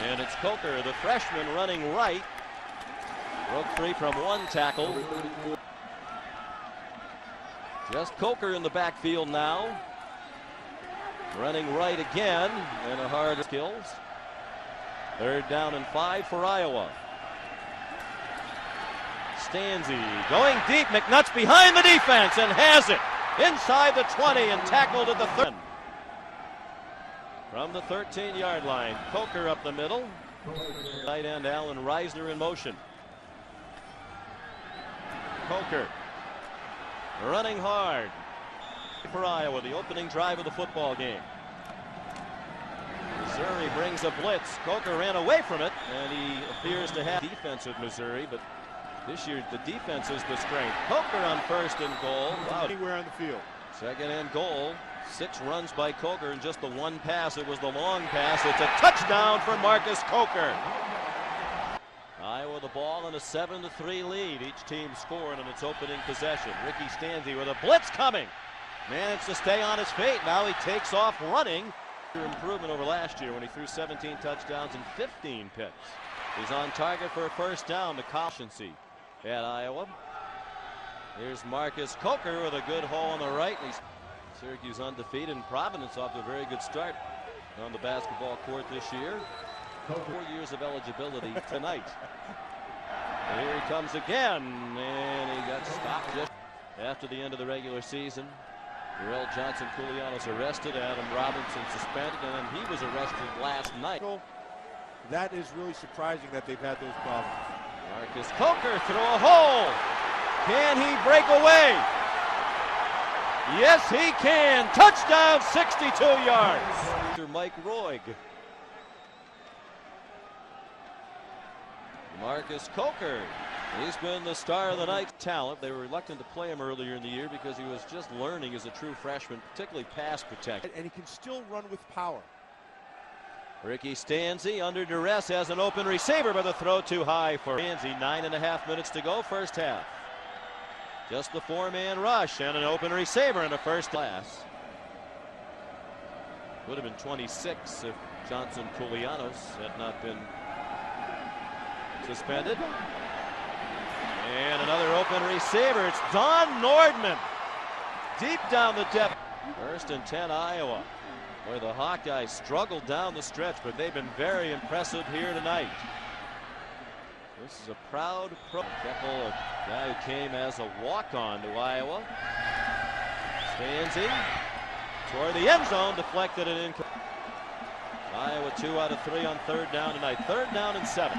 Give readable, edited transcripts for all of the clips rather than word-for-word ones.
And it's Coker, the freshman, running right. Broke free from one tackle. Just Coker in the backfield now. Running right again, and a hard skills. 3rd down and 5 for Iowa. Stanzi going deep. McNutt's behind the defense and has it inside the 20 and tackled at the 30. From the 13-yard line, Coker up the middle. Tight end Alan Reisner in motion. Coker running hard for Iowa, the opening drive of the football game. Missouri brings a blitz. Coker ran away from it, and he appears to have defense of Missouri, but this year the defense is the strength. Coker on 1st and goal. Wow. Anywhere on the field. 2nd and goal. 6 runs by Coker and just the one pass. It was the long pass. It's a touchdown for Marcus Coker. Iowa the ball in a 7-3 lead. Each team scoring on its opening possession. Ricky Stanzi with a blitz coming. Managed to stay on his feet. Now he takes off running. Improvement over last year when he threw 17 touchdowns and 15 picks. He's on target for a 1st down to Cautioncy at Iowa. Here's Marcus Coker with a good haul on the right. He's Syracuse undefeated, and Providence off to a very good start on the basketball court this year. 4 years of eligibility tonight. And here he comes again, and he got stopped just after the end of the regular season. Darrell Johnson-Koulianos arrested, Adam Robinson suspended, and then he was arrested last night. That is really surprising that they've had those problems. Marcus Coker through a hole. Can he break away? Yes, he can. Touchdown, 62 yards. Mike Roig. Marcus Coker. He's been the star of the night. Talent. They were reluctant to play him earlier in the year because he was just learning as a true freshman, particularly pass protection. And he can still run with power. Ricky Stanzi under duress has an open receiver, but the throw too high for Stanzi. 9.5 minutes to go, 1st half. Just the 4-man rush and an open receiver in the first class. Would have been 26 if Johnson-Koulianos had not been suspended. And another open receiver. It's Don Nordman. Deep down the depth. 1st and 10 Iowa. Where the Hawkeyes struggled down the stretch, but they've been very impressive here tonight. This is a proud pro. Keppel, a guy who came as a walk-on to Iowa. Stanzi toward the end zone, deflected and incomplete. Iowa 2 out of 3 on 3rd down tonight. 3rd down and 7.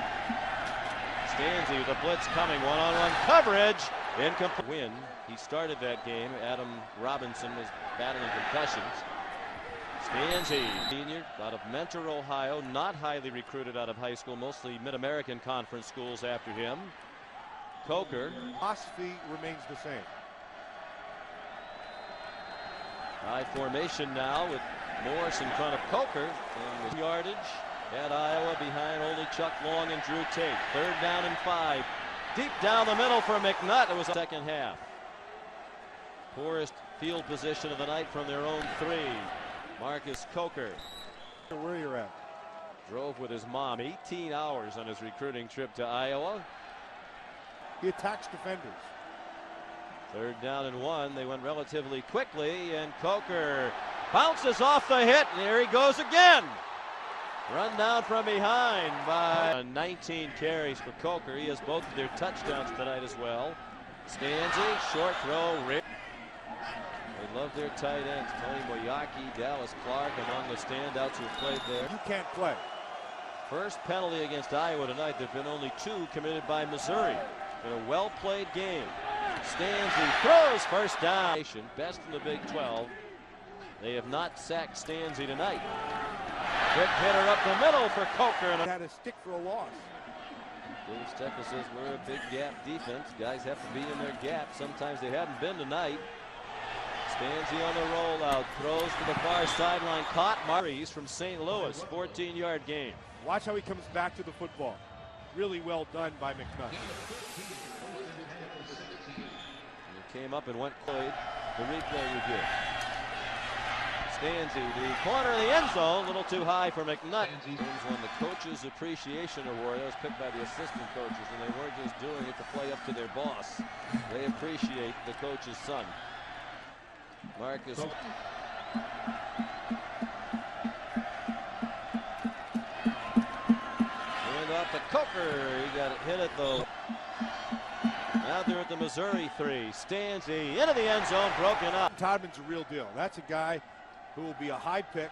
Stanzi with a blitz coming, one-on-one coverage. Incomplete. Win. He started that game. Adam Robinson was battling concussions. Stanzi, senior, out of Mentor, Ohio, not highly recruited out of high school, mostly Mid-American Conference schools after him. Coker. Philosophy remains the same. High formation now with Morse in front of Coker. And the yardage at Iowa behind only Chuck Long and Drew Tate. 3rd down and 5. Deep down the middle for McNutt. It was the 2nd half. Poorest field position of the night from their own 3. Marcus Coker. Where you're at. Drove with his mom 18 hours on his recruiting trip to Iowa. He attacks defenders. 3rd down and 1. They went relatively quickly, and Coker bounces off the hit, and there he goes again. Run down from behind by 19 carries for Coker. He has both of their touchdowns tonight as well. Stanzi, short throw. They love their tight ends. Tony Moyaki, Dallas Clark among the standouts who have played there. You can't play. First penalty against Iowa tonight. There have been only 2 committed by Missouri. In a well-played game. Stanzi throws, 1st down. Best in the Big 12. They have not sacked Stanzi tonight. Quick hitter up the middle for Coker. And had a stick for a loss. Dave Steffel says we're a big gap defense. Guys have to be in their gap. Sometimes they haven't been tonight. Stanzi on the rollout. Throws to the far sideline. Caught Maurice from St. Louis. 14-yard gain. Watch how he comes back to the football. Really well done by McNutt. He came up and went played the replay review. Stanzi, the corner of the end zone, a little too high for McNutt. It won the Coaches Appreciation Award. That was picked by the assistant coaches, and they weren't just doing it to play up to their boss. They appreciate the coach's son. Marcus. Hand off to Coker. He got it hit it though. Out there at the Missouri 3. Stanzi into the end zone, broken up. Todman's a real deal. That's a guy who will be a high pick.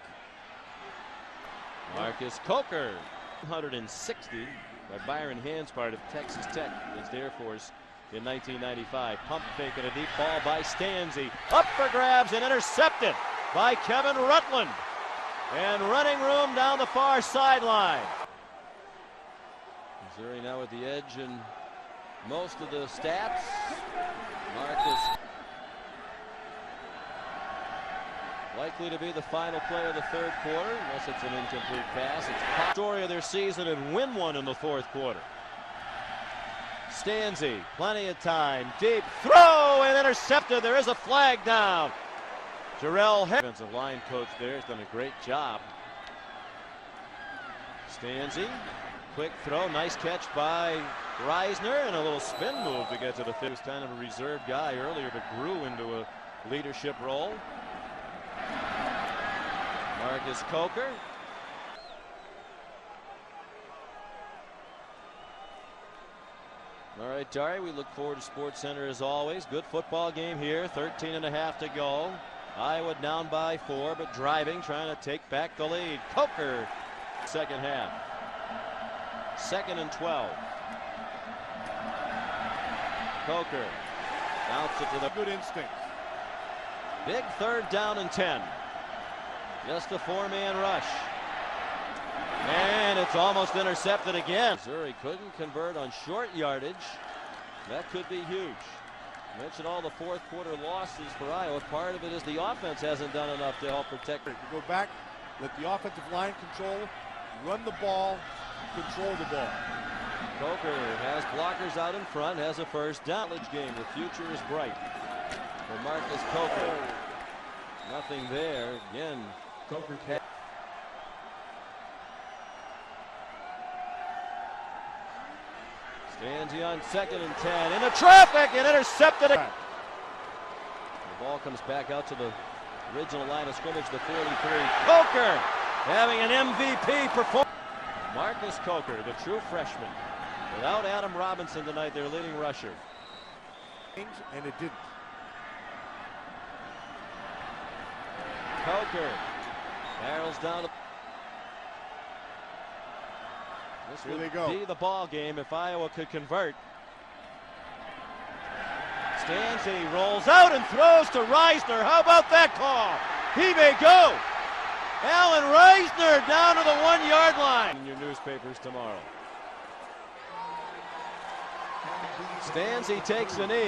Marcus Coker, 160 by Byron Hanspard of Texas Tech as the Air Force in 1995. Pump fake and a deep ball by Stanzi. Up for grabs and intercepted by Kevin Rutland. And running room down the far sideline. Missouri now at the edge and most of the stats. Marcus likely to be the final play of the third quarter, unless it's an incomplete pass. It's the story of their season and win one in the fourth quarter. Stanzi, plenty of time, deep throw and intercepted. There is a flag down. Jarrell Harris, defensive line coach there, has done a great job. Stanzi, quick throw, nice catch by Reisner, and a little spin move to get to the field. He was kind of a reserve guy earlier, but grew into a leadership role. Marcus Coker. All right, Dari, we look forward to Sports Center as always. Good football game here, 13.5 to go. Iowa down by 4, but driving, trying to take back the lead. Coker, second half. 2nd and 12. Coker bounces it to the good instinct. Big 3rd down and 10. Just a 4-man rush. And it's almost intercepted again. Missouri couldn't convert on short yardage. That could be huge. I mentioned all the fourth quarter losses for Iowa. Part of it is the offense hasn't done enough to help protect. You go back, let the offensive line control, run the ball, control the ball. Coker has blockers out in front, has a first down. Game. The future is bright for Marcus Coker. Nothing there. Again, Coker. Stanzi on 2nd and 10. Into traffic and intercepted. The ball comes back out to the original line of scrimmage, the 43. Coker having an MVP performance. Marcus Coker, the true freshman. Without Adam Robinson tonight, their leading rusher. And it didn't. Coker barrels down. This Here would they go. be the ball game if Iowa could convert. Stanzi rolls out and throws to Reisner. How about that call? He may go. Alan Reisner down to the 1-yard line. In your newspapers tomorrow. Stanzi takes a knee.